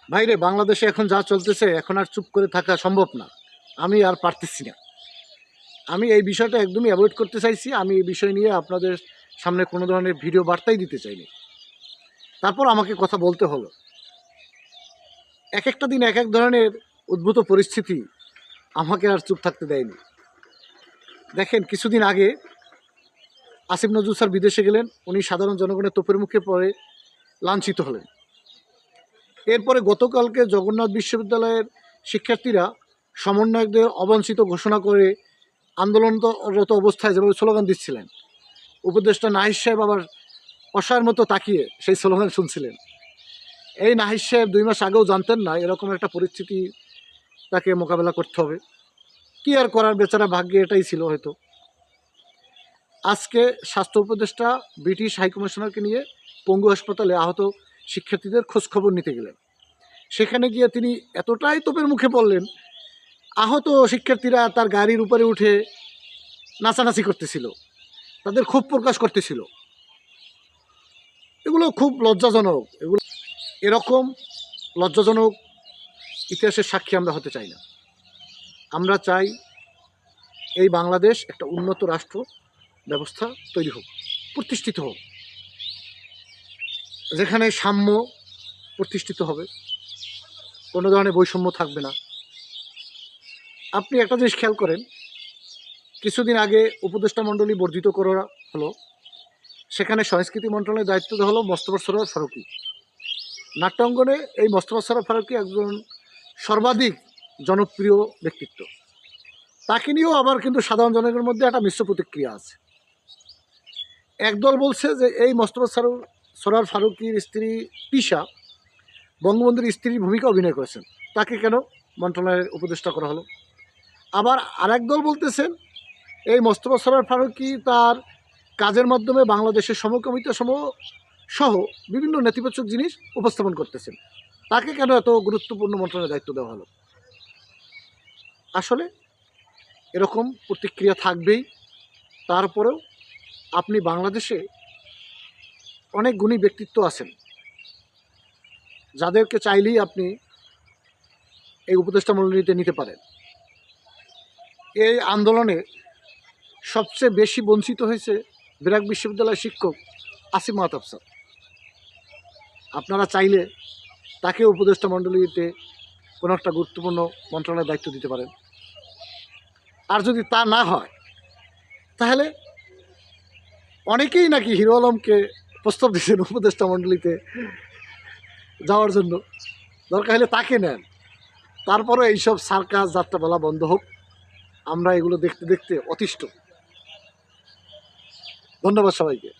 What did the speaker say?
ভাইরে, বাংলাদেশে এখন যা চলতেছে, এখন আর চুপ করে থাকা সম্ভব না। আমি আর পারতেছি না। আমি এই বিষয়টা একদমই অ্যাভয়েড করতে চাইছি। আমি এই বিষয় নিয়ে আপনাদের সামনে কোনো ধরনের ভিডিও বার্তাই দিতে চাইনি। তারপর আমাকে কথা বলতে হলো। এক একটা দিন এক এক ধরনের উদ্ভূত পরিস্থিতি আমাকে আর চুপ থাকতে দেয়নি। দেখেন, কিছুদিন আগে আসিফ নজরুল স্যার বিদেশে গেলেন। উনি সাধারণ জনগণের তোপের মুখে পড়ে লাঞ্ছিত হলেন। এরপরে গতকালকে জগন্নাথ বিশ্ববিদ্যালয়ের শিক্ষার্থীরা সমন্বয়কদের অবাঞ্ছিত ঘোষণা করে আন্দোলনরত অবস্থায় যেভাবে স্লোগান দিচ্ছিলেন, উপদেষ্টা নাহিদ সাহেব আবার অসহায়ের মতো তাকিয়ে সেই স্লোগান শুনছিলেন। এই নাহিদ সাহেব 2 মাস আগেও জানতেন না এরকম একটা পরিস্থিতি তাকে মোকাবেলা করতে হবে। কি আর করার, বেচারা ভাগ্যে এটাই ছিল হয়তো। আজকে স্বাস্থ্য উপদেষ্টা ব্রিটিশ হাইকমিশনারকে নিয়ে পঙ্গু হাসপাতালে আহত শিক্ষার্থীদের খোঁজখবর নিতে গেলেন। সেখানে গিয়ে তিনি এতটাই তোপের মুখে পড়লেন, আহত শিক্ষার্থীরা তার গাড়ির উপরে উঠে নাচানাচি করতেছিল, তাদের ক্ষোভ প্রকাশ করতেছিল। এগুলো খুব লজ্জাজনক। এরকম লজ্জাজনক ইতিহাসের সাক্ষী আমরা হতে চাই না। আমরা চাই এই বাংলাদেশ একটা উন্নত রাষ্ট্র ব্যবস্থা তৈরি হোক, প্রতিষ্ঠিত হোক, যেখানে সাম্য প্রতিষ্ঠিত হবে, কোনো ধরনের বৈষম্য থাকবে না। আপনি একটা জিনিস খেয়াল করেন, কিছুদিন আগে উপদেষ্টা মণ্ডলী বর্ধিত করা হলো। সেখানে সংস্কৃতি মন্ত্রণালয়ের দায়িত্ব দেওয়া হলো মোস্তফা সরোয়ার ফারুকী। নাট্যাঙ্গনে এই মোস্তফা সরোয়ার ফারুকী একজন সর্বাধিক জনপ্রিয় ব্যক্তিত্ব। তাকে নিয়েও আবার কিন্তু সাধারণ জনগণের মধ্যে একটা মিশ্র প্রতিক্রিয়া আছে। একদল বলছে যে এই মোস্তফা সরোয়ার ফারুকীর স্ত্রী তিশা বঙ্গবন্ধুর স্ত্রীর ভূমিকা অভিনয় করেছেন, তাকে কেন মন্ত্রণালয়ের উপদেষ্টা করা হলো। আবার আরেক দল বলতেছেন এই মোস্তফা সরোয়ার ফারুকী তার কাজের মাধ্যমে বাংলাদেশের সমকামিতা সহ বিভিন্ন নেতিবাচক জিনিস উপস্থাপন করতেছেন, তাকে কেন এত গুরুত্বপূর্ণ মন্ত্রণালয়ের দায়িত্ব দেওয়া হলো। আসলে এরকম প্রতিক্রিয়া থাকবেই। তারপরেও আপনি বাংলাদেশে অনেক গুণী ব্যক্তিত্ব আছেন, যাদেরকে চাইলেই আপনি এই উপদেষ্টা মণ্ডলীতে নিতে পারেন। এই আন্দোলনে সবচেয়ে বেশি বঞ্চিত হয়েছে ব্র্যাক বিশ্ববিদ্যালয়ের শিক্ষক আসিফ মাহতাব স্যার। আপনারা চাইলে তাকে উপদেষ্টা মণ্ডলীতে কোনো একটা গুরুত্বপূর্ণ মন্ত্রণালয়ের দায়িত্ব দিতে পারেন। আর যদি তা না হয়, তাহলে অনেকেই নাকি হিরো আলমকে প্রস্তাব দিয়েছেন উপদেষ্টা মণ্ডলীতে যাওয়ার জন্য। দরকার হলে তাকে নেন। তারপরে এইসব সার্কাস যাত্রাপালা বন্ধ হোক। আমরা এগুলো দেখতে দেখতে অতিষ্ঠ। ধন্যবাদ সবাইকে।